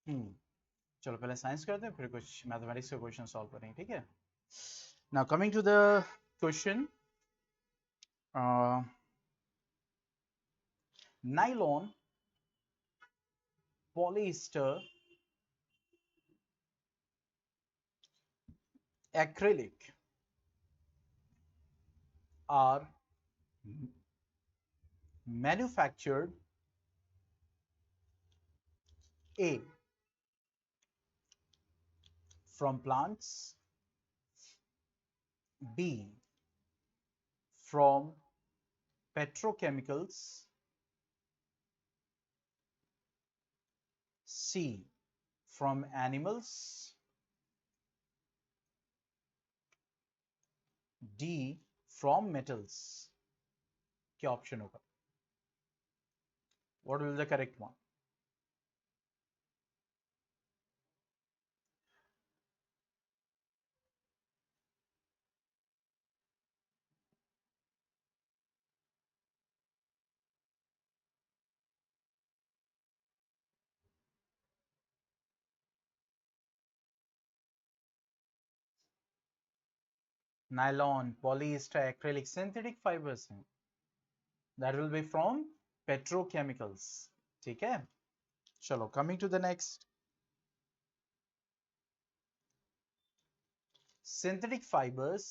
चलो पहले साइंस करते हैं, फिर कुछ मैथमेटिक्स के क्वेश्चन सॉल्व करेंगे, ठीक है। Now coming to the question, nylon, polyester, acrylic are manufactured A from plants, B from petrochemicals, C from animals, D from metals. क्या ऑप्शन होगा? What will be the correct one? Nylon, polyester, acrylic, synthetic fibers हैं. That will be from petrochemicals. ठीक है, चलो coming to the next. Synthetic fibers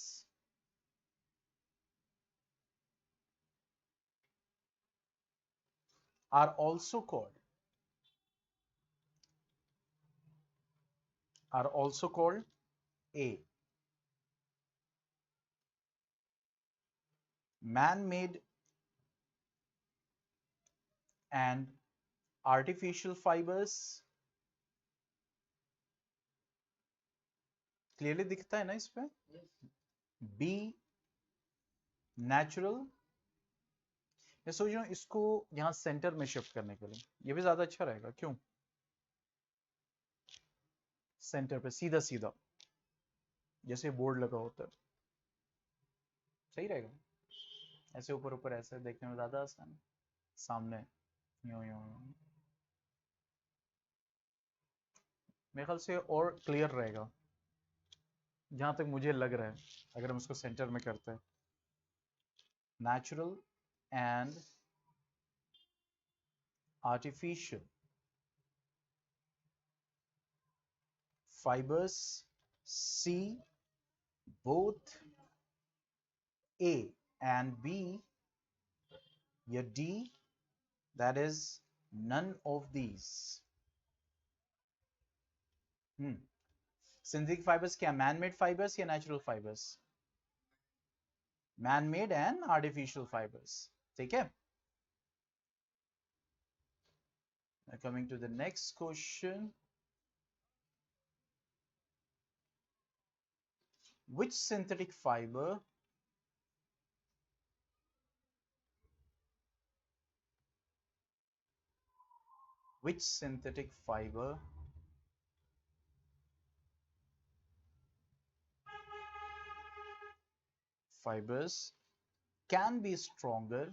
are also called A, man-made and artificial fibers. Clearly दिखता है ना इस पे? B, natural. मैं सोच रहा हूँ इसको यहाँ सेंटर में शिफ्ट करने के लिए, ये भी ज्यादा अच्छा रहेगा. क्यों? सेंटर पे सीधा सीधा जैसे बोर्ड लगा होता है, सही रहेगा. ऐसे ऊपर ऊपर ऐसे देखने में ज्यादा आसान है. सामने यूं यूं यूं. मेरे ख्याल से और क्लियर रहेगा, जहां तक मुझे लग रहा है, अगर हम इसको सेंटर में करते हैं. Natural and artificial fibers, C both A and B, या D that is none of these. Synthetic fibres क्या मैन मेड फाइबर्स या natural fibres? Man made and artificial fibres. ठीक है. Coming to the next question, which synthetic fiber fibers can be stronger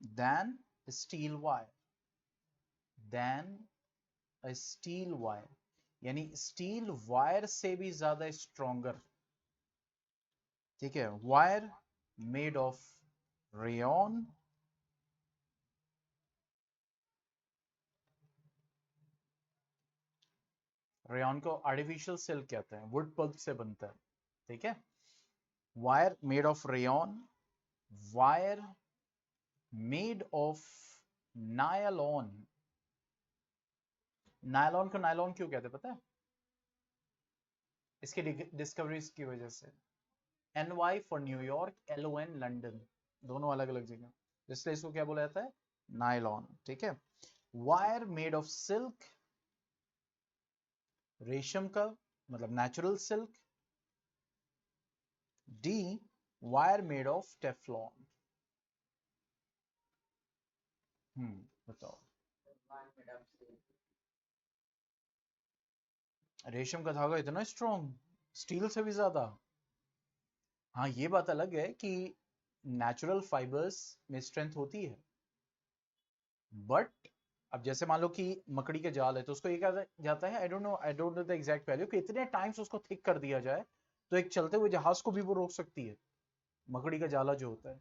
than a steel wire, यानी steel wire से भी ज्यादा stronger. ठीक है. Wire made of rayon, rayon को artificial silk कहते हैं, वुड पल्प से बनता है. ठीक है. Wire made of rayon, wire made of nylon. Nylon को नायलॉन क्यों कहते हैं पता है? इसके डिस्कवरीज की वजह से. NY for New York, LON London, दोनों अलग अलग जगह, इसलिए इसको क्या बोला जाता है? नायलॉन. ठीक है. वायर मेड ऑफ सिल्क, रेशम का मतलब natural silk. D wire made of Teflon. बताओ. रेशम का धागा इतना स्ट्रॉन्ग, स्टील से भी ज्यादा. हाँ ये बात अलग है कि नेचुरल फाइबर्स में स्ट्रेंथ होती है, बट अब जैसे मान लो कि मकड़ी के जाल है तो उसको ये कहा जाता है, I don't know the exact value, कि इतने टाइम्स उसको थिक कर दिया जाए तो एक चलते हुए जहाज को भी वो रोक सकती है, मकड़ी का जाला जो होता है।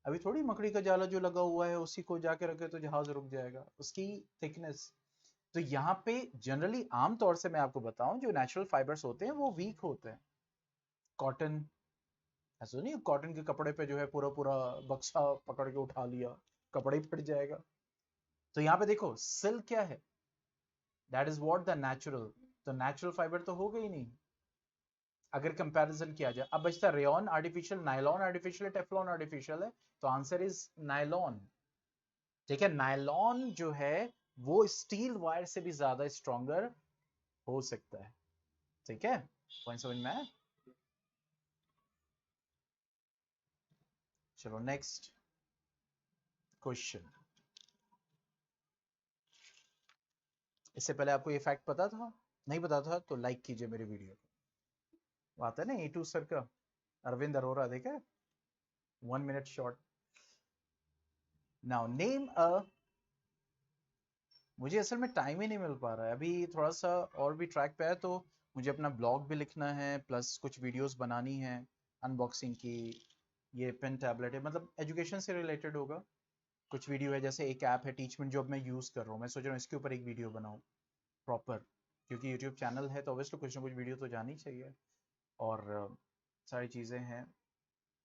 अभी थोड़ी मकड़ी का जाला जो लगा हुआ है उसी को जाके रखे तो जहाज रुक जाएगा, उसकी थिकनेस। तो यहाँ पे जनरली आमतौर से मैं आपको बताऊं जो नेचुरल फाइबर्स होते हैं वो वीक होते हैं। कॉटन, ऐसा नहीं कॉटन के कपड़े पे जो है पूरा पूरा बक्सा पकड़ के उठा लिया, कपड़े ही फट जाएगा। तो यहाँ पे देखो सिल्क क्या है, that is what the natural, तो नेचुरल फाइबर तो हो गई नहीं अगर कंपैरिजन किया जाए। अब बचता rayon artificial, nylon artificial, Teflon artificial है, तो आंसर इज नायलॉन। ठीक है, नायलॉन जो है वो स्टील वायर से भी ज्यादा स्ट्रॉन्गर हो सकता है। ठीक है, पॉइंट समझ में आया? चलो नेक्स्ट क्वेश्चन। इससे पहले आपको ये फैक्ट पता था? नहीं पता था तो लाइक कीजिए मेरे वीडियो को। आता है ना A2 सर का, अरविंद अरोरा, देखा? 1 मिनट शॉर्ट। नाउ नेम अ, मुझे असल में टाइम ही नहीं मिल पा रहा है अभी, थोड़ा सा और भी ट्रैक पे है, तो मुझे अपना ब्लॉग भी लिखना है प्लस कुछ वीडियोस बनानी है अनबॉक्सिंग की। ये पेन टैबलेट है, मतलब एजुकेशन से रिलेटेड होगा। कुछ वीडियो है, जैसे एक ऐप है टीचमेंट जो अब मैं यूज़ कर रहा हूँ, मैं सोच रहा हूँ इसके ऊपर एक वीडियो बनाऊँ प्रॉपर, क्योंकि यूट्यूब चैनल है तो ऑब्वियसली कुछ ना कुछ वीडियो तो जानी चाहिए। और सारी चीज़ें हैं।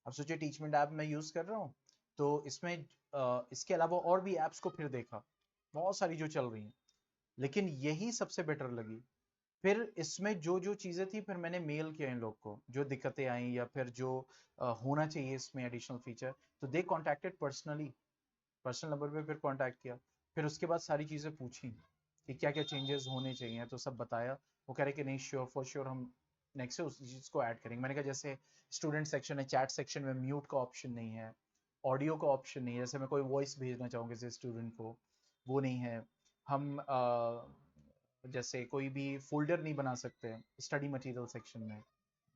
अब सोचिए टीचमेंट ऐप मैं यूज़ कर रहा हूँ, तो इसमें इसके अलावा और भी ऐप्स को फिर देखा, बहुत सारी जो चल रही हैं, लेकिन यही सबसे बेटर लगी। फिर इसमें जो जो चीज़ें थी फिर मैंने मेल किया इन लोग को, जो दिक्कतें आई या फिर जो होना चाहिए इसमें एडिशनल फीचर, तो दे कॉन्टैक्टेड पर्सनली, पर्सनल नंबर पे फिर कांटेक्ट किया। फिर उसके बाद सारी चीज़ें पूछी कि क्या क्या चेंजेस होने चाहिए, तो सब बताया। वो कह रहे कि नहीं श्योर फॉर श्योर हम नेक्स्ट से उस चीज़ को ऐड करेंगे। मैंने कहा जैसे स्टूडेंट सेक्शन है, चैट सेक्शन में म्यूट का ऑप्शन नहीं है, ऑडियो का ऑप्शन नहीं है, जैसे मैं कोई वॉइस भेजना चाहूँ किसी स्टूडेंट को वो नहीं है। हम जैसे कोई भी फोल्डर नहीं बना सकते स्टडी मटेरियल सेक्शन में,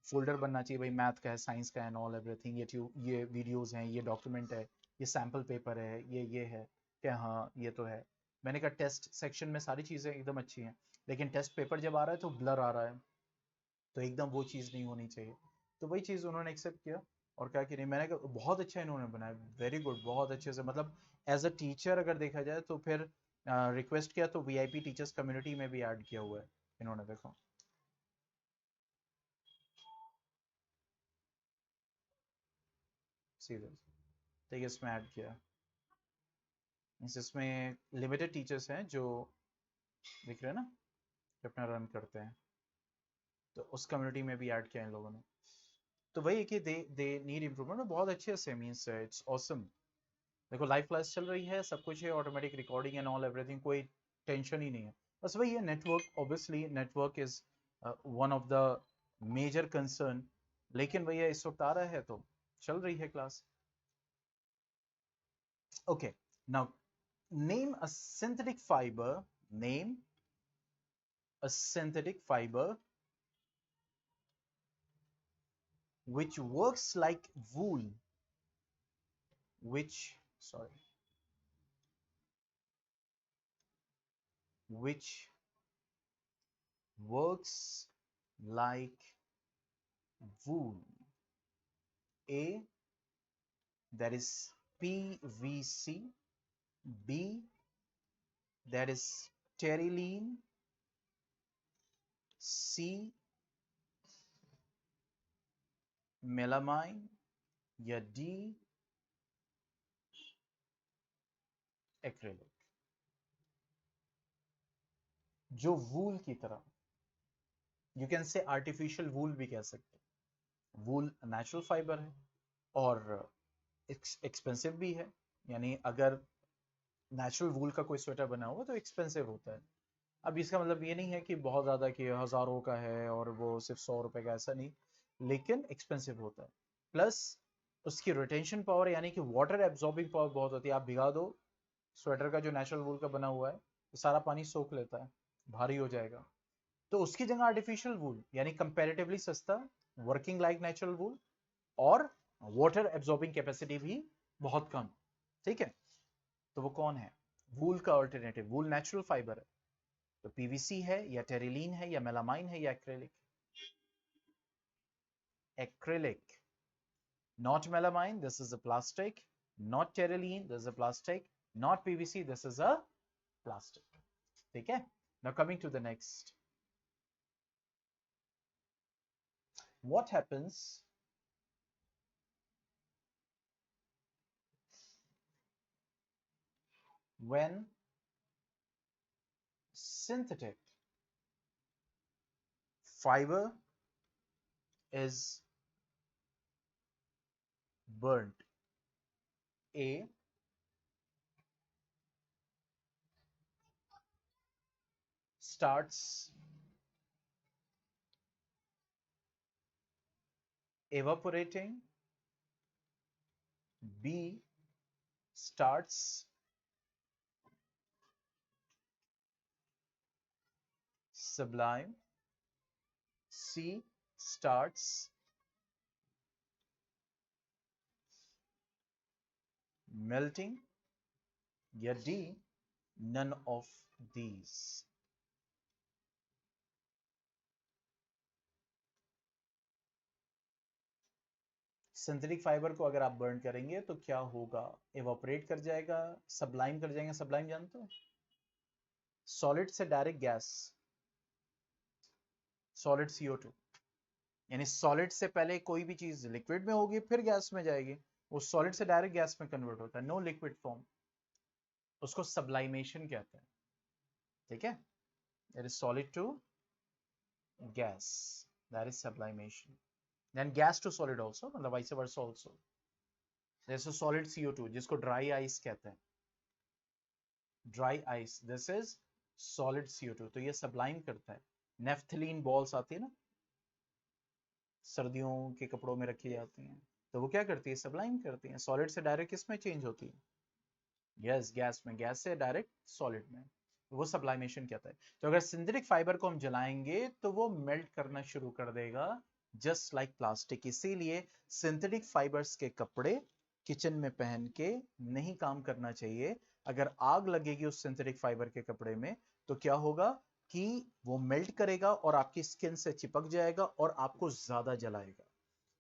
फोल्डर बनना चाहिए भाई, मैथ का है, साइंस का है, एंड ऑल एवरीथिंग, ये वीडियोस हैं, ये डॉक्यूमेंट है, ये सैम्पल पेपर है, ये है क्या, हाँ ये तो है। मैंने कहा टेस्ट सेक्शन में सारी चीज़ें एकदम अच्छी हैं, लेकिन टेस्ट पेपर जब आ रहा है तो ब्लर आ रहा है, तो एकदम वो चीज़ नहीं होनी चाहिए। तो वही चीज़ उन्होंने एक्सेप्ट किया और कहा कि नहीं, मैंने कहा बहुत अच्छा इन्होंने बनाया, वेरी गुड, बहुत अच्छे से, मतलब एज अ टीचर अगर देखा जाए तो फिर रिक्वेस्ट किया तो वीआईपी टीचर्स कम्युनिटी में भी ऐड किया हुआ है इन्होंने, देखो सीधे, ठीक है, इसमें ऐड किया। इसमें लिमिटेड टीचर्स हैं जो दिख रहे हैं ना, जो अपना रन करते हैं, तो उस कम्युनिटी में भी ऐड किया इन लोगों ने। तो वही है कि दे नीड इम्प्रूवमेंट, बहुत अच्छे से, मींस इट्स ऑसम। देखो लाइव क्लास चल रही है, सब कुछ है, automatic recording and all everything, कोई टेंशन ही नहीं है। बस वही है, network, obviously network is one of the major concern, लेकिन भैया इस वक्त आ रहा है तो चल रही है class. Okay, now name a synthetic fibre, name a synthetic fiber which works like wool, which, sorry, which works like wool. A, that is PVC. B, that is terylene. C, melamine. या D, acrylic. जो वूल की तरह, you can say artificial वूल भी कह सकते हैं। वूल natural fibre है और एक्सपेंसिव भी है, यानी अगर नेचुरल वूल का कोई स्वेटर बना हुआ तो एक्सपेंसिव होता है। अब इसका मतलब ये नहीं है कि बहुत ज़्यादा कि हज़ारों का है और वो सिर्फ 100 रुपए का, ऐसा नहीं, लेकिन एक्सपेंसिव होता है। प्लस उसकी रिटेंशन पावर, यानी कि वाटर एब्जॉर्बिंग पावर बहुत होती है। आप भिगा दो स्वेटर का जो नेचुरल वूल का बना हुआ है, तो सारा पानी सोख लेता है, भारी हो जाएगा। तो उसकी जगह आर्टिफिशियल वूल, यानी कंपेरेटिवली सस्ता, वर्किंग लाइक नेचुरल वूल, और वाटर एब्जॉर्बिंग कैपेसिटी भी बहुत कम, ठीक है। तो वो कौन है? वूल का अल्टरनेटिव, वूल नेचुरल फाइबर है, तो पीवीसी है या टेरिलीन है या मेलामाइन है या acrylic? Acrylic, not melamine, this is a plastic, not terylene, this is a plastic, not PVC, this is a plastic, ठीक है। Now coming to the next, what happens when synthetic fiber is burnt? A, starts evaporating, B, starts sublime, C, starts melting, या D, none of these? Synthetic fibre को अगर आप burn करेंगे तो क्या होगा? एवापोरेट कर जाएगा, सब्लाइम कर जाएंगे। सब्लाइम जानते हो? सॉलिड से डायरेक्ट गैस, सॉलिड CO2, यानी सॉलिड से पहले कोई भी चीज लिक्विड में होगी फिर गैस में जाएगी, वो सॉलिड से डायरेक्ट गैस में कन्वर्ट होता है, नो लिक्विड फॉर्म, उसको सब्लाइमेशन कहते हैं, ठीक है। It is solid to gas, that is sublimation. Then gas to solid also, मतलब वाइस वर्सा आल्सो, जैसे सॉलिड CO2 जिसको ड्राई आइस कहते हैं, dry ice, this is solid CO2, तो ये सब्लाइम करता है। नेफ्थलीन बॉल्स आती है ना, सर्दियों के कपड़ों में रखी जाती हैं, तो वो क्या करती है? सब्लाइम करती हैं, सॉलिड से डायरेक्ट किसमें चेंज होती है? यस, गैस में, गैस से डायरेक्ट सॉलिड में, वो सब्लाइमेशन कहता है। तो अगर सिंथेटिक फाइबर को हम जलाएंगे तो वो मेल्ट करना शुरू कर देगा, जस्ट लाइक प्लास्टिक। इसीलिए सिंथेटिक फाइबर्स के कपड़े किचन में पहन के नहीं काम करना चाहिए। अगर आग लगेगी उस सिंथेटिक फाइबर के कपड़े में तो क्या होगा कि वो मेल्ट करेगा और आपकी स्किन से चिपक जाएगा और आपको ज्यादा जलाएगा।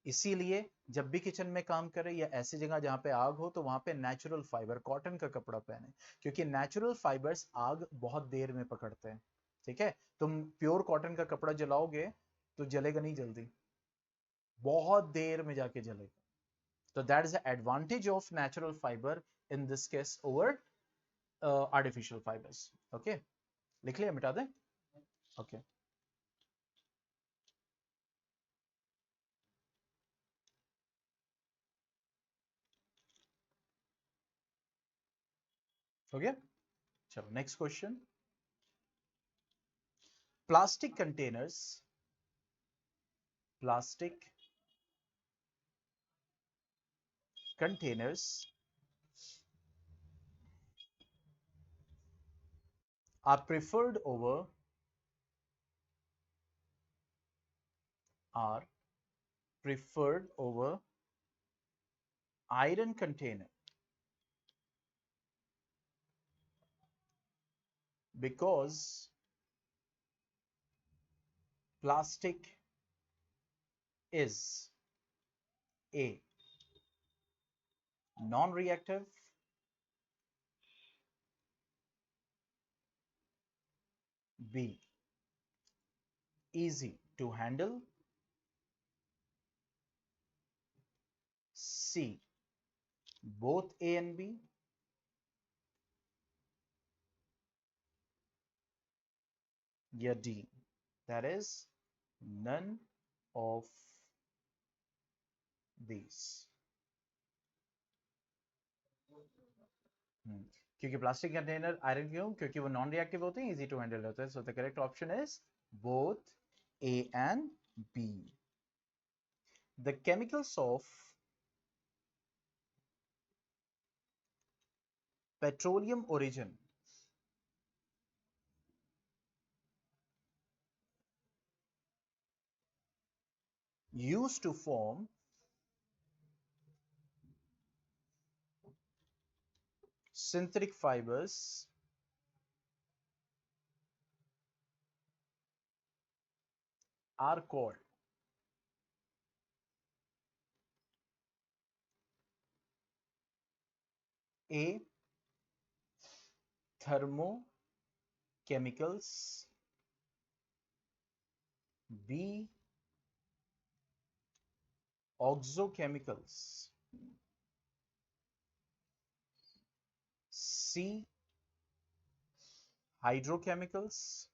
इसीलिए जब भी किचन में काम करें या ऐसी जगह जहां पे आग हो तो वहां पे नेचुरल फाइबर, कॉटन का कपड़ा पहने, क्योंकि नेचुरल फाइबर्स आग बहुत देर में पकड़ते हैं, ठीक है। तुम प्योर कॉटन का कपड़ा जलाओगे तो जलेगा नहीं जल्दी, बहुत देर में जाके जलेगा। तो that is the advantage of natural fibre in this case over artificial fibres. Okay, लिख लिया, मिटा दें? ओके, हो गया। चलो next question, plastic containers, plastic containers are preferred over are preferred over iron container because plastic is A, non-reactive, B, easy to handle, C, both A and B, या D, that is none of these. क्योंकि plastic container iron क्यों? क्योंकि वो non reactive होते हैं, easy to handle होते हैं। So the correct option is both A and B. The chemicals of petroleum origin used to form synthetic fibers are called A. Thermochemicals, B. Oxochemicals, C. Hydrochemicals,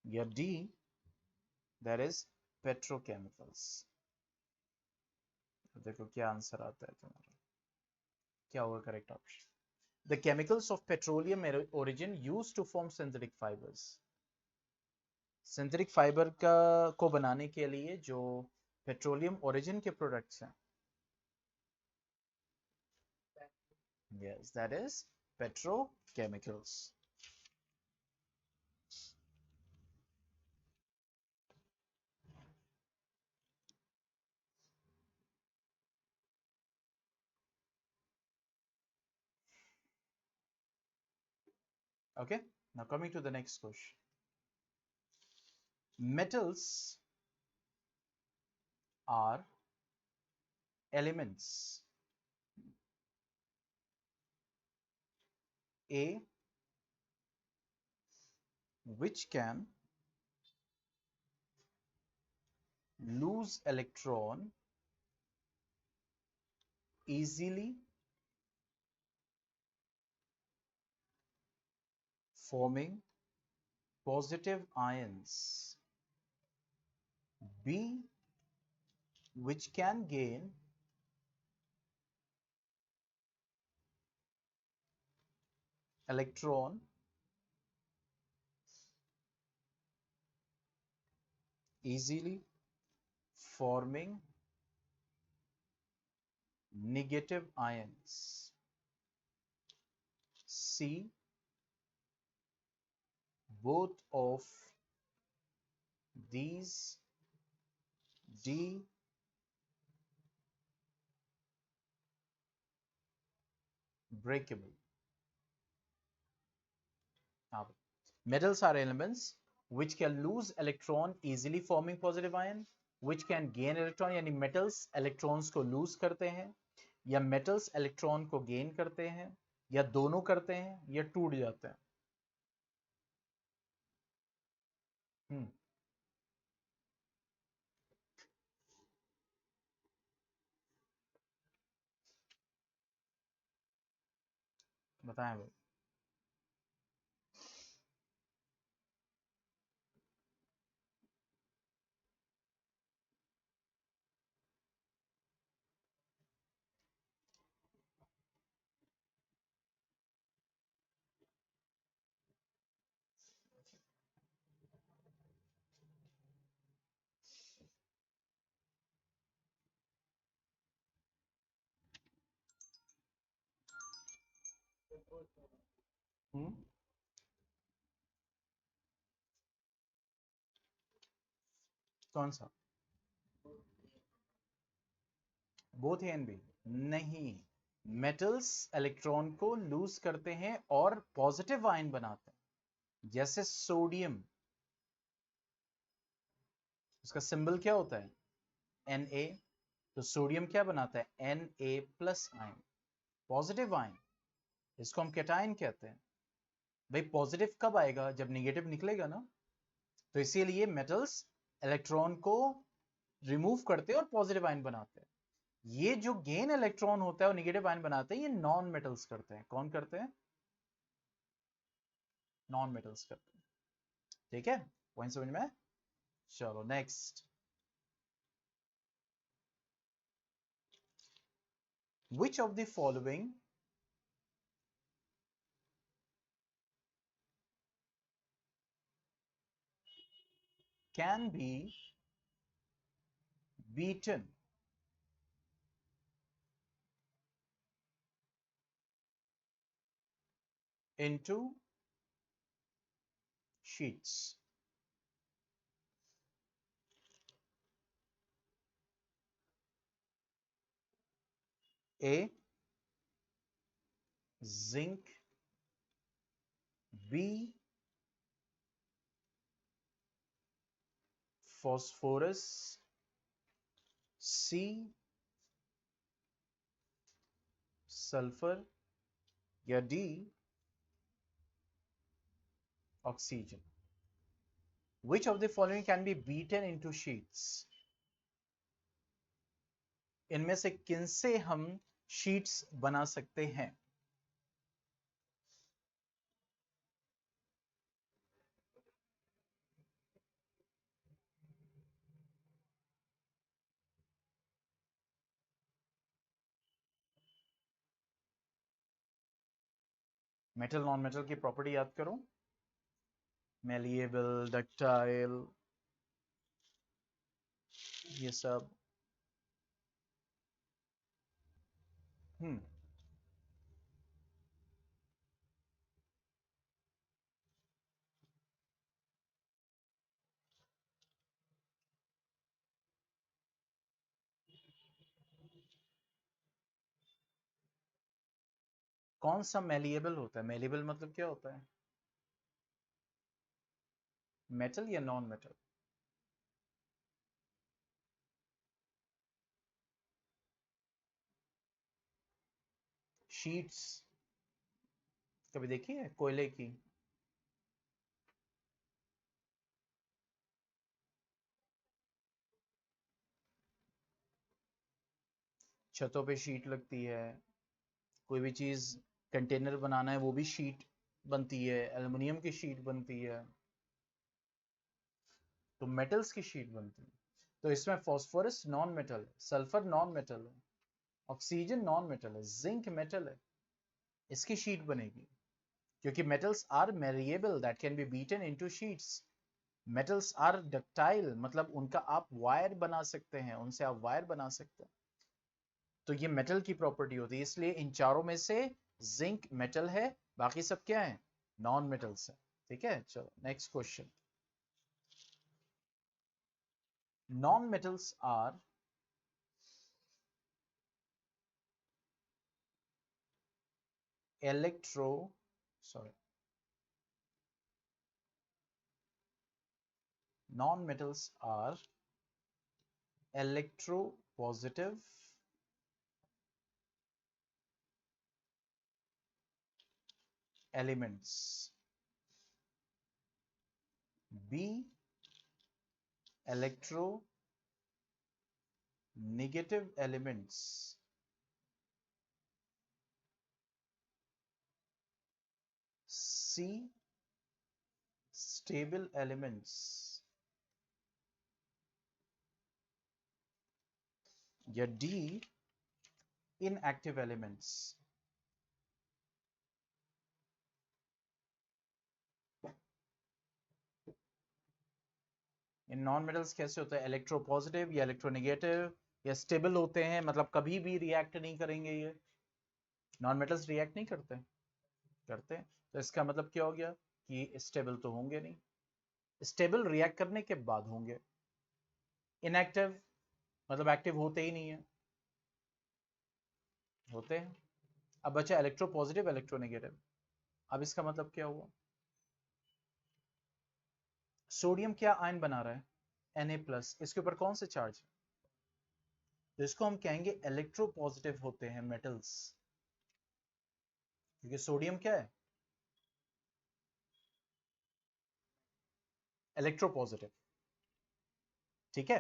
या D. that is petrochemicals. देखो क्या answer आता है तुम्हारा, क्या होगा correct option? The chemicals of petroleum origin used to form synthetic fibers. Synthetic fibre का को बनाने के लिए जो पेट्रोलियम ओरिजिन के प्रोडक्ट्स हैं, yes, that is petrochemicals. Okay, now coming to the next question. Metals are elements A which can lose electron easily, forming positive ions. B which can gain electron easily, forming negative ions. C both of these. D breakable. Now, metals are elements which can lose electron easily, forming positive ion, which can gain electron, यानी metals electrons को lose करते हैं, या metals electron को gain करते हैं, या दोनों करते हैं, या टूट जाते हैं. बताएं भाई. कौन सा? Both A and B? नहीं, मेटल्स इलेक्ट्रॉन को लूज करते हैं और पॉजिटिव आयन बनाते हैं. जैसे सोडियम, उसका सिंबल क्या होता है? Na. तो सोडियम क्या बनाता है? Na plus ion, positive ion. इसको हम कैटायन कहते हैं. भाई पॉजिटिव कब आएगा? जब नेगेटिव निकलेगा ना. तो इसीलिए मेटल्स इलेक्ट्रॉन को रिमूव करते हैं और पॉजिटिव आयन बनाते हैं. ये जो गेन इलेक्ट्रॉन होता है और नेगेटिव आयन बनाते हैं, ये नॉन मेटल्स करते हैं. कौन करते हैं? नॉन मेटल्स करते हैं. ठीक है, पॉइंट समझ में? चलो next. Which of the following can be beaten into sheets? A zinc, B phosphorus, C sulfur या D oxygen. Which of the following can be beaten into sheets? इनमें से किन से हम शीट्स बना सकते हैं? मेटल नॉन मेटल की प्रॉपर्टी याद करो, मेलिएबल, डक्टाइल, ये सब। कौन सा मेलिएबल होता है? मेलिएबल मतलब क्या होता है? मेटल या नॉन मेटल? शीट्स कभी देखी है कोयले की? छतों पे शीट लगती है, कोई भी चीज कंटेनर बनाना है वो भी शीट बनती है, एल्युमिनियम की शीट बनती है, तो मेटल्स की शीट बनती है। तो इसमें फास्फोरस नॉन मेटल है, सल्फर नॉन मेटल है, ऑक्सीजन नॉन मेटल है, जिंक मेटल है, इसकी शीट बनेगी। क्योंकि metals are malleable that can be beaten into sheets. Metals are ductile मतलब उनका आप वायर बना सकते हैं, उनसे आप वायर बना सकते हैं। तो ये मेटल की प्रॉपर्टी होती है, इसलिए इन चारों में से जिंक मेटल है, बाकी सब क्या है? नॉन मेटल्स है। ठीक है, चलो next question. Non metals are non-metals are electropositive, elements. B electronegative elements. C stable elements. या D inactive elements. In non metals कैसे होते हैं? इलेक्ट्रोपॉजिटिव या इलेक्ट्रोनेगेटिव या स्टेबल होते हैं, मतलब कभी भी रिएक्ट नहीं करेंगे। ये नॉन मेटल्स रिएक्ट नहीं करते, करते हैं। तो इसका मतलब क्या हो गया कि स्टेबल तो होंगे नहीं, स्टेबल रिएक्ट करने के बाद होंगे। इनएक्टिव मतलब एक्टिव होते ही नहीं है, होते हैं। अब बचा इलेक्ट्रोपॉजिटिव इलेक्ट्रोनेगेटिव। अब इसका मतलब क्या हुआ? सोडियम क्या आयन बना रहा है? Na+, इसके ऊपर कौन से चार्ज है? तो इसको हम कहेंगे इलेक्ट्रोपॉजिटिव होते हैं मेटल्स, क्योंकि सोडियम क्या है? इलेक्ट्रोपॉजिटिव। ठीक है,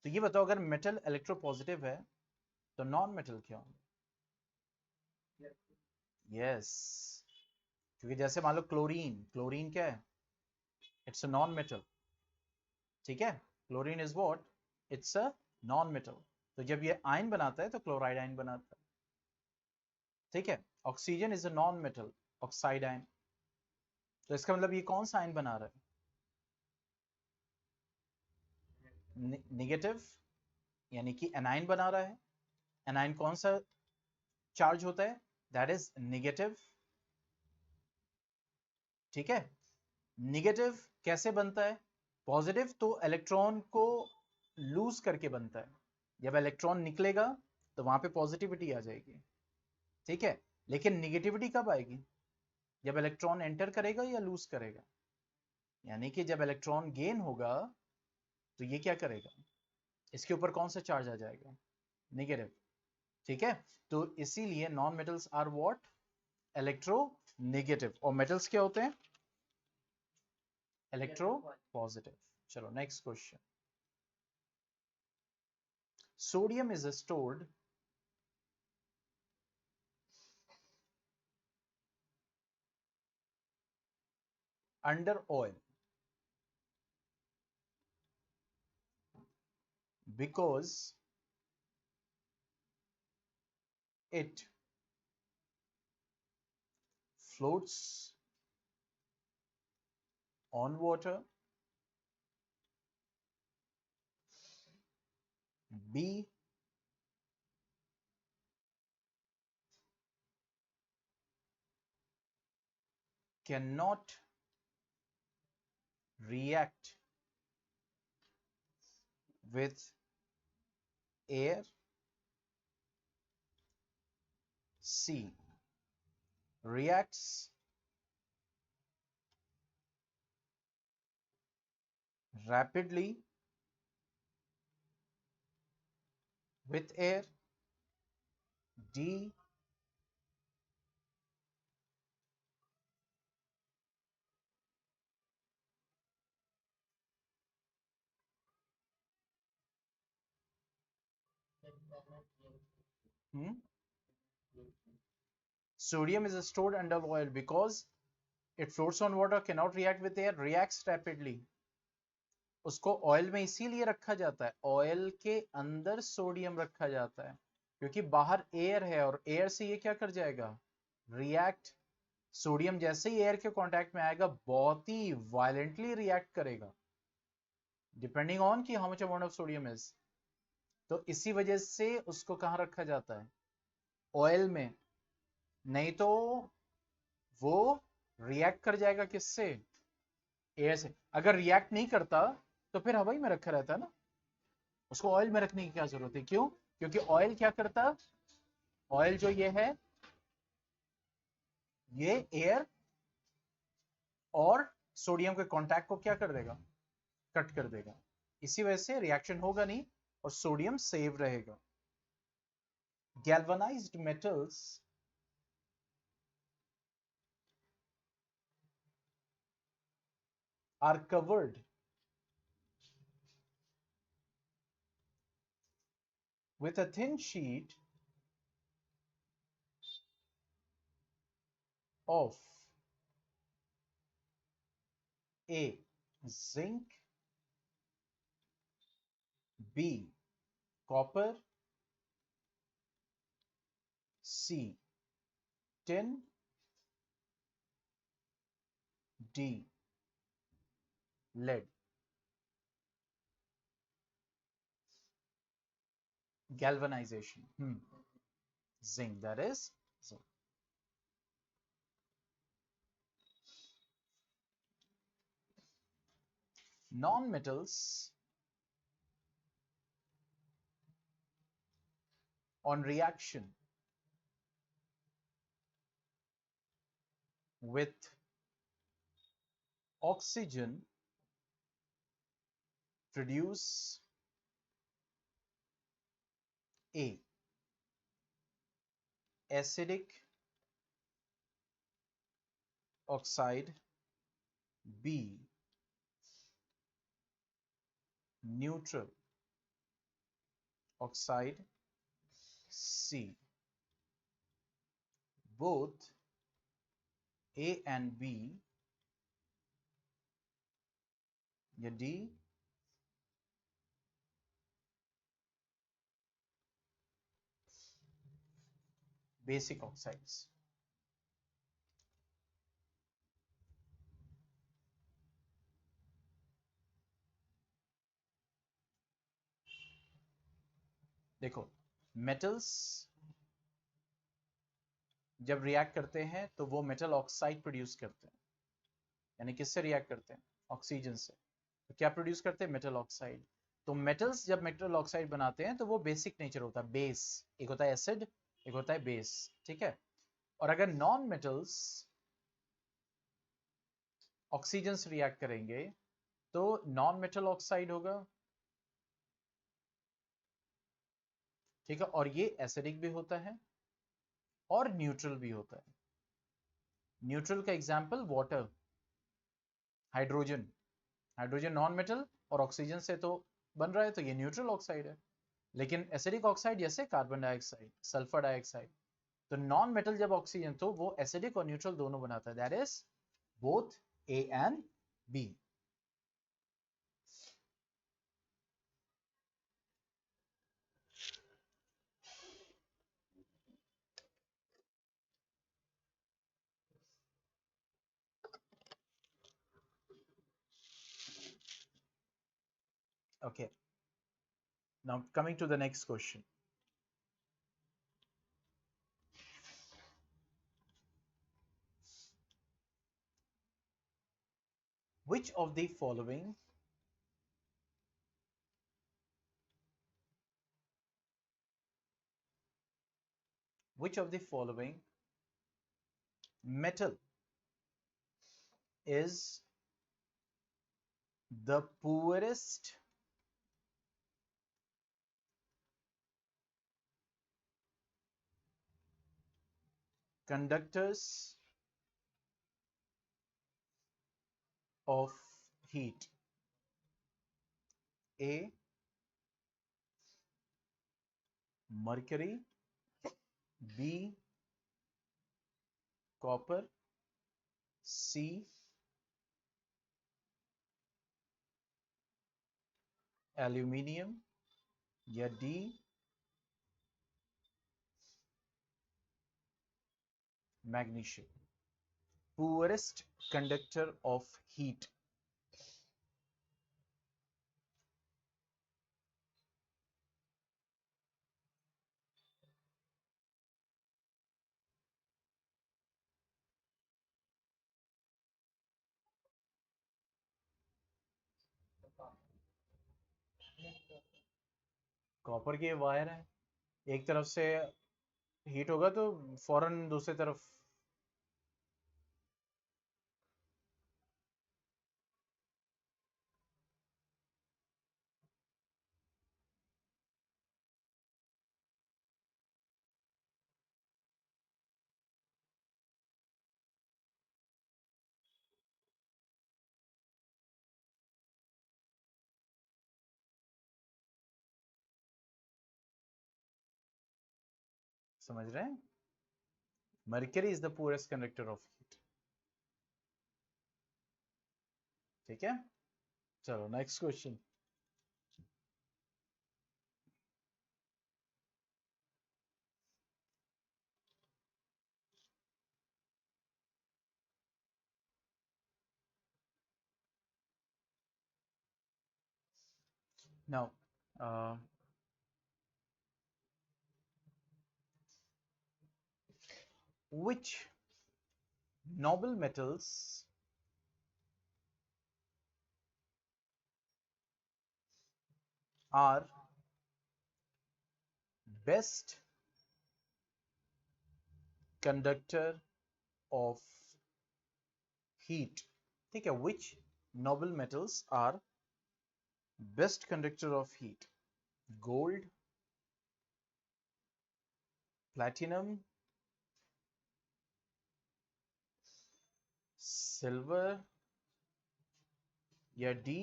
तो ये बताओ अगर मेटल इलेक्ट्रोपॉजिटिव है तो नॉन मेटल क्या होंगे? यस, क्योंकि जैसे मान लो क्लोरीन, क्लोरीन क्या है? It's a non metal. ठीक है, chlorine is what? It's a non metal. तो जब ये आयन बनाता है तो क्लोराइड आयन बनाता है। ठीक है, oxygen is a non metal, oxide ion. तो इसका मतलब ये कौन सा आयन बना रहा है? नेगेटिव, यानी कि एनाइन बना रहा है। एनाइन कौन सा चार्ज होता है? That is negative. ठीक है, नेगेटिव कैसे बनता है? पॉजिटिव तो इलेक्ट्रॉन को लूज करके बनता है। जब इलेक्ट्रॉन निकलेगा तो वहां पे पॉजिटिविटी आ जाएगी, ठीक है। लेकिन निगेटिविटी कब आएगी? जब इलेक्ट्रॉन एंटर करेगा या लूज करेगा। यानी कि जब इलेक्ट्रॉन गेन होगा तो ये क्या करेगा, इसके ऊपर कौन सा चार्ज आ जाएगा, नेगेटिव, ठीक है। तो इसीलिए non metals are what, electronegative, और मेटल्स क्या होते हैं, इलेक्ट्रो पॉजिटिव। चलो next question. Sodium is stored under oil because it floats on water, B, cannot react with air, C, reacts rapidly with air, D, sodium is stored under oil because it floats on water, cannot react with air, reacts rapidly। उसको oil में इसीलिए रखा जाता है, oil के अंदर sodium रखा जाता है क्योंकि बाहर एयर है और एयर से ये क्या कर जाएगा, रिएक्ट। सोडियम जैसे ही एयर के कांटेक्ट में आएगा बहुत ही वायलेंटली रिएक्ट करेगा, डिपेंडिंग ऑन कि how much amount of sodium is. तो इसी वजह से उसको कहां रखा जाता है, ऑयल में, नहीं तो वो रिएक्ट कर जाएगा किससे, एयर से। अगर रिएक्ट नहीं करता तो फिर हवा ही में रखा रहता है ना, उसको ऑयल में रखने की क्या जरूरत है, क्यों, क्योंकि ऑयल क्या करता, ऑयल जो ये है ये एयर और सोडियम के कांटेक्ट को क्या कर देगा, कट कर देगा। इसी वजह से रिएक्शन होगा नहीं और सोडियम सेव रहेगा। Galvanised metals are covered with a thin sheet of A, zinc, B, copper, C, tin, D, lead। Galvanization, zinc, that is zinc। Non-metals on reaction with oxygen produce A, acidic oxide, B, neutral oxide, C, both A and B, या D, basic oxides। देखो metals जब react करते हैं तो वो metal oxide produce करते हैं, यानी किससे रिएक्ट करते हैं, ऑक्सीजन से। तो क्या प्रोड्यूस करते हैं, मेटल ऑक्साइड। तो मेटल्स जब मेटल ऑक्साइड बनाते हैं तो वो बेसिक नेचर होता है, बेस। एक होता है एसिड, एक होता है बेस, ठीक है। और अगर नॉन मेटल्स ऑक्सीजन से रिएक्ट करेंगे तो नॉन मेटल ऑक्साइड होगा, ठीक है। और ये एसिडिक भी होता है और न्यूट्रल भी होता है। न्यूट्रल का example water, hydrogen. Hydrogen non metal और ऑक्सीजन से तो बन रहा है, तो ये न्यूट्रल ऑक्साइड है। लेकिन एसिडिक ऑक्साइड जैसे कार्बन डाइऑक्साइड, सल्फर डाइऑक्साइड, तो नॉन मेटल जब ऑक्सीजन, तो वो एसिडिक और न्यूट्रल दोनों बनाता है, that is both A and B. Okay, now coming to the next question. Which of the following metal is the poorest conductors of heat? A, mercury, B, copper, C, aluminium, या D, magnesium? Poorest conductor of heat. Copper की wire है, एक तरफ से heat होगा तो फौरन दूसरी तरफ। समझ रहे हैं? Mercury is the poorest conductor of heat, ठीक है। चलो next question. Now which noble metals are best conductor of heat? ठीक है, which noble metals are best conductor of heat? Gold, platinum, silver, या D,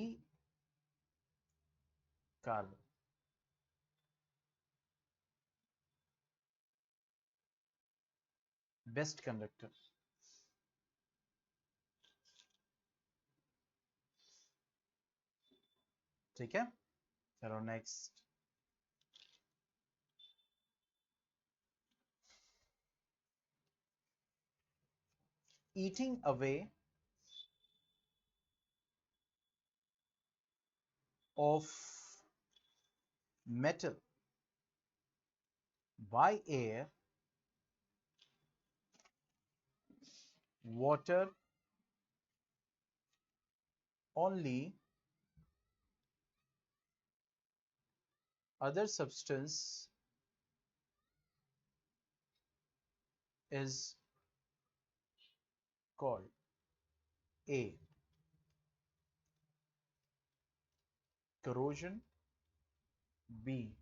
carbon? बेस्ट कंडक्टर, ठीक है। चलो next. eating away of metal by air, water only other substance is called A. Corrosion, B.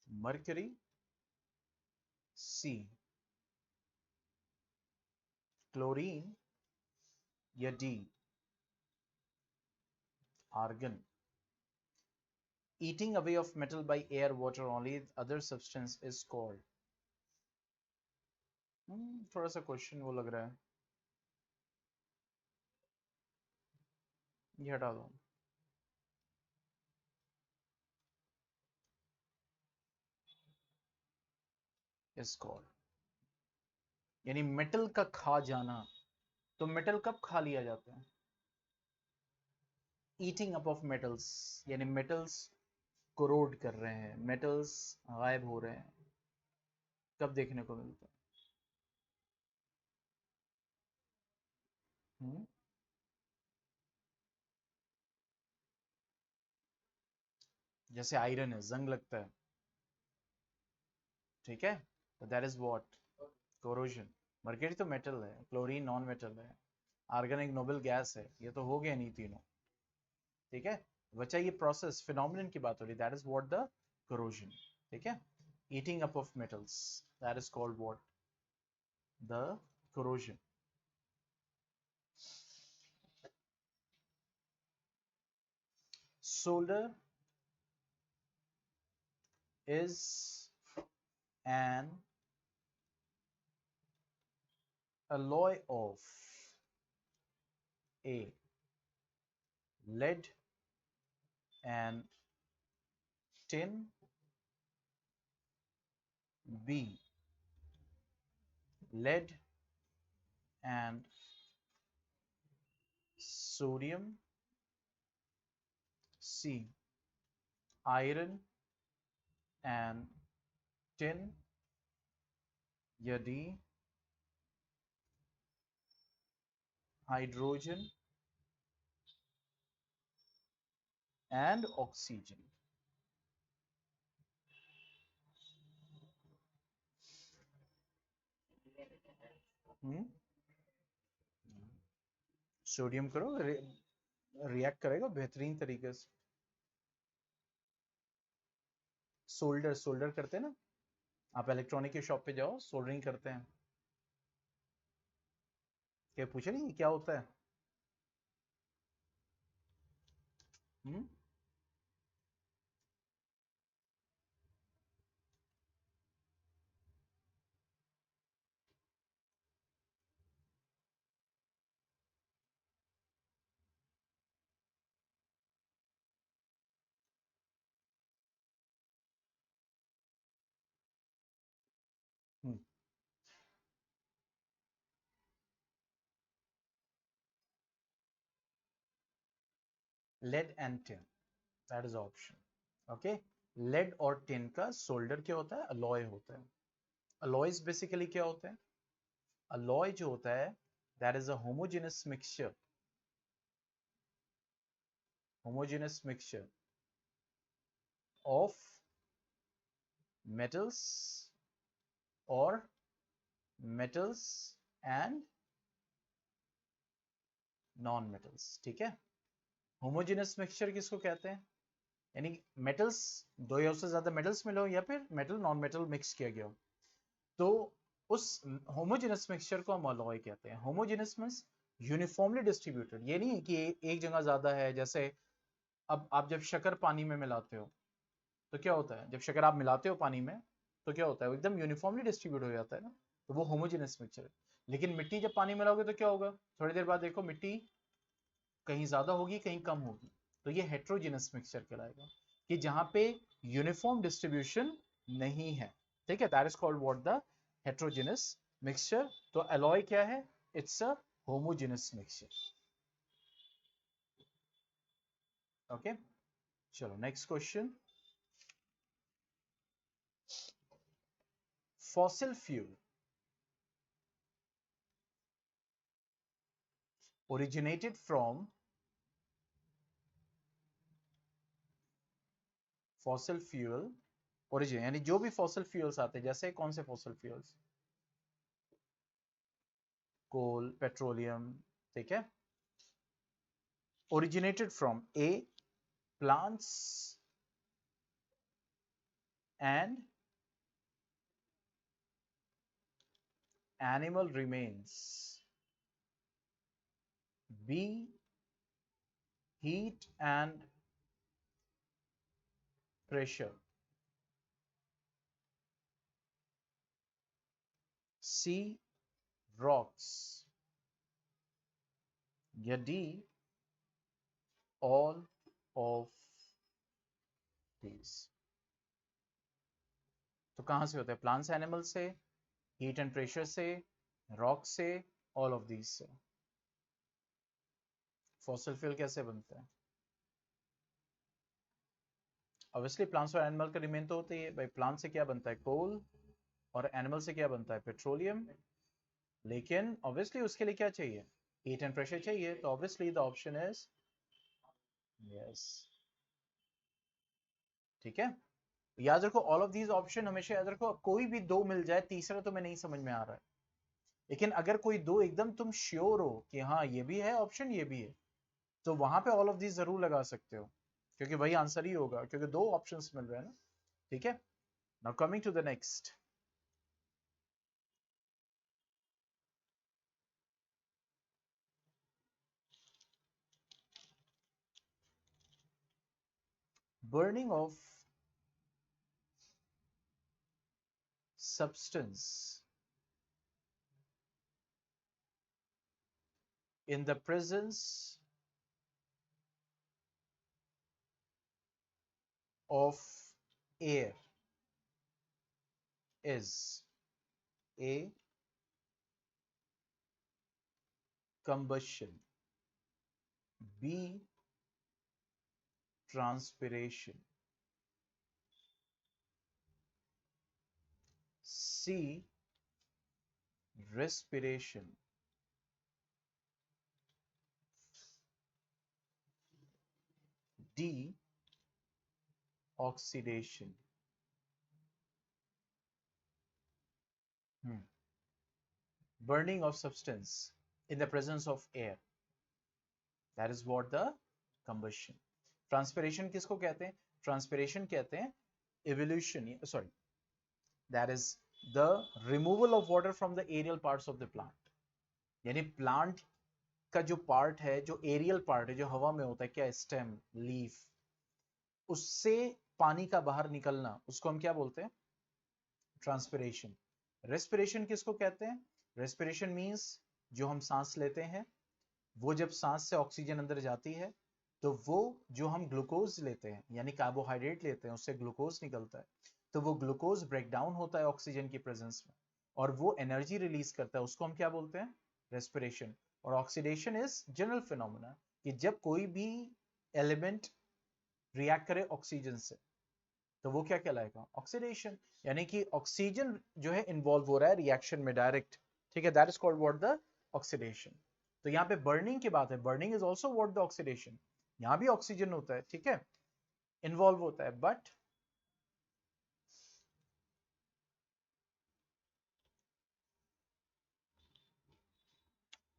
Mercury, C. Chlorine या D. Argon. Eating away of metal by air, water only, other substance is called. थोड़ा सा question वो लग रहा है, ये हटा दो. is called, यानी मेटल का खा जाना. तो मेटल कब खा लिया जाता है? ईटिंग अप ऑफ मेटल्स, यानी मेटल्स कोरोड कर रहे हैं, मेटल्स गायब हो रहे हैं, कब देखने को मिलता है? जैसे आयरन है, जंग लगता है, ठीक है, तो that is what, corrosion. Mercury तो मेटल है, क्लोरीन नॉन मेटल है, आर्गन एक नोबल गैस है, ये तो हो गया नहीं तीनों, ठीक है. बच्चा ये प्रोसेस फिनोमिनन की बात हो रही, that is what the corrosion, ठीक है. Eating up of metals, that is called what, the corrosion. Solder is an alloy of A. Lead and tin, B. Lead and sodium, C. Iron and tin, या D. Hydrogen and oxygen. Sodium करो, react करेगा बेहतरीन तरीके से. Solder करते हैं ना, आप इलेक्ट्रॉनिक की शॉप पे जाओ, सोल्डरिंग करते हैं. क्या पूछे नहीं क्या होता है? Lead and tin, that is option. Okay, lead और टिन का सोल्डर क्या होता है? अलॉय होता है. अलॉयज बेसिकली क्या होते हैं? अलॉय जो होता है, that is a homogeneous mixture, homogeneous mixture of metals or metals and non metals, ठीक है. homogeneous mixture किसको कहते हैं? यानी मेटल्स, दो या उससे ज्यादा मेटल्स मिले हो या फिर मेटल नॉन मेटल मिक्स किया गया हो, तो उस होमोजेनस मिक्सचर को हम अलॉय कहते हैं. होमोजेनस मींस यूनिफॉर्मली डिस्ट्रीब्यूटेड, ये नहीं है कि एक जगह ज्यादा है. जैसे अब आप जब शक्कर पानी में मिलाते हो तो क्या होता है? जब शक्कर आप मिलाते हो पानी में तो क्या होता है? वो एकदम यूनिफॉर्मली डिस्ट्रीब्यूट हो जाता है ना, तो वो होमोजेनस मिक्सचर है. लेकिन मिट्टी जब पानी मिलाओगे तो क्या होगा? थोड़ी देर बाद देखो मिट्टी कहीं ज्यादा होगी कहीं कम होगी, तो ये हेट्रोजेनस मिक्सचर कहलाएगा, कि जहां पे यूनिफॉर्म डिस्ट्रीब्यूशन नहीं है, ठीक है. That is called what, the heterogeneous mixture. तो एलॉय क्या है? It's a homogeneous mixture. Okay, चलो next question. fossil fuel originated from fossil fuel origin, यानी जो भी फॉसिल फ्यूल्स आते हैं, जैसे कौन से फॉसिल फ्यूल्स, कोल, पेट्रोलियम, ठीक है, originated from A, plants and animal remains, B, heat and pressure, C, rocks, या D, all of these। तो कहां से होता है, प्लांट्स एनिमल से, हीट एंड प्रेशर से, रॉक से, ऑल ऑफ दीज से। फॉसिल फ्यूल कैसे बनता है, ऑब्वियसली प्लांट्स और एनिमल का रिमेन तो होता ही है भाई। प्लांट से क्या बनता है, कोल, और एनिमल से क्या बनता है, पेट्रोलियम। लेकिन ऑब्वियसली उसके लिए क्या चाहिए, हीट एंड प्रेशर चाहिए, तो obviously the option is yes. ठीक है, याद रखो ऑल ऑफ दीज ऑप्शन, हमेशा याद रखो, कोई भी दो मिल जाए, तीसरा तुम्हें नहीं समझ में आ रहा है, लेकिन अगर कोई दो एकदम तुम श्योर हो कि हाँ ये भी है ऑप्शन, ये भी है, तो वहां पे ऑल ऑफ दीज जरूर लगा सकते हो, क्योंकि वही आंसर ही होगा, क्योंकि दो ऑप्शंस मिल रहे हैं ना। ठीक है, now coming to the next, burning of substance in the presence of air is A, combustion, B, transpiration, C, respiration, D, oxidation। Burning of substance in the presence of air, that is what the combustion। Transpiration किसको कहते हैं, transpiration कहते हैं evolution, sorry, that is the removal of water from the aerial parts of the plant। यानी plant का जो part है, जो एरियल पार्ट है, जो हवा में होता है, क्या, स्टेम, लीफ, उससे पानी का बाहर निकलना, उसको हम क्या बोलते हैं, ट्रांसपिरेशन। रेस्पिरेशन किसको कहते हैं, रेस्पिरेशन मींस जो हम सांस लेते हैं, वो जब सांस से ऑक्सीजन अंदर जाती है, तो वो जो हम ग्लूकोज लेते हैं, यानी कार्बोहाइड्रेट लेते हैं, उससे ग्लूकोज निकलता है, तो वो ग्लूकोज ब्रेक डाउन होता है ऑक्सीजन की प्रेजेंस में, और वो एनर्जी रिलीज करता है, उसको हम क्या बोलते हैं, रेस्पिरेशन। और ऑक्सीडेशन इज जनरल फिनोमेना, कि जब कोई भी एलिमेंट रिएक्ट करे ऑक्सीजन से, तो वो क्या कहलाएगा, ऑक्सीडेशन। यानी कि ऑक्सीजन जो है इन्वॉल्व हो रहा है रिएक्शन में डायरेक्ट। ठीक है, that is called what, the oxidation. तो यहाँ पे बर्निंग की बात है, burning is also what, the oxidation. यहाँ भी ऑक्सीजन होता है, ठीक है, इन्वॉल्व होता है, but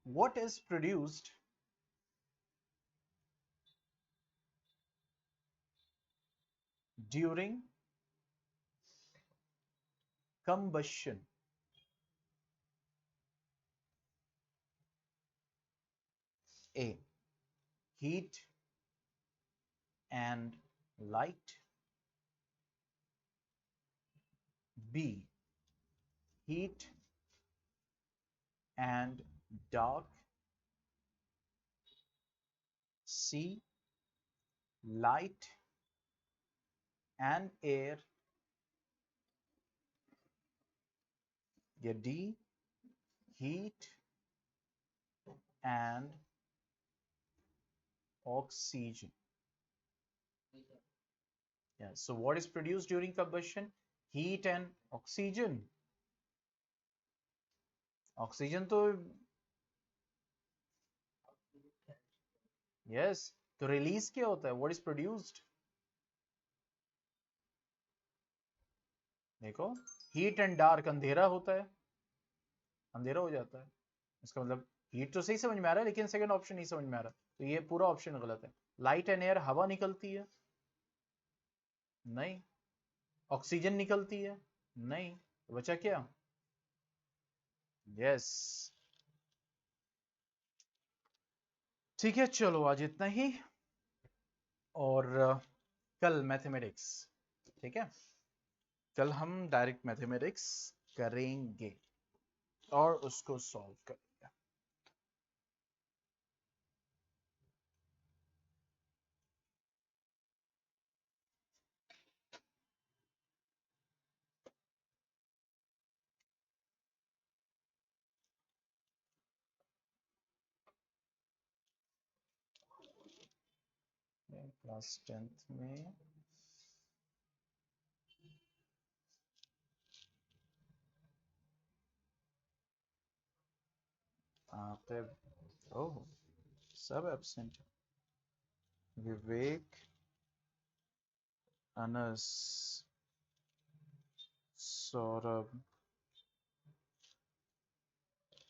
what is produced during combustion? A, heat and light, B, heat and dark, C, light and air, या D, heat and oxygen। Yeah, so what is produced during combustion? Heat and oxygen। Oxygen तो yes, तो release क्या होता है, what is produced, देखो, heat and dark, अंधेरा होता है, अंधेरा हो जाता है, इसका मतलब हीट तो सही समझ में आ रहा है, लेकिन सेकंड ऑप्शन नहीं समझ में आ रहा, तो ये पूरा ऑप्शन गलत है। लाइट एंड एयर, हवा निकलती है, नहीं। ऑक्सीजन निकलती है, नहीं। तो बचा क्या? यस। ठीक है, चलो आज इतना ही, और कल मैथमेटिक्स, ठीक है, कल हम डायरेक्ट मैथमेटिक्स करेंगे और उसको सॉल्व करेंगे। क्लास 10th में पे, ओह, सब एब्सेंट। विवेक, अनस, सौरभ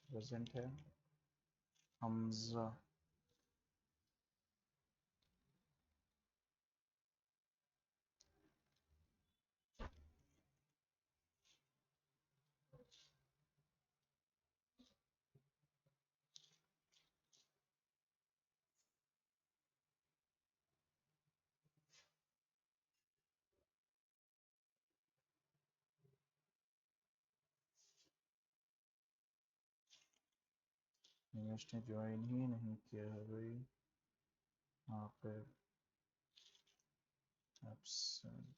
प्रेजेंट है, हमजा, निमेश ने ज्वाइन ही नहीं किया है भाई, यहाँ पे एब्सेंट।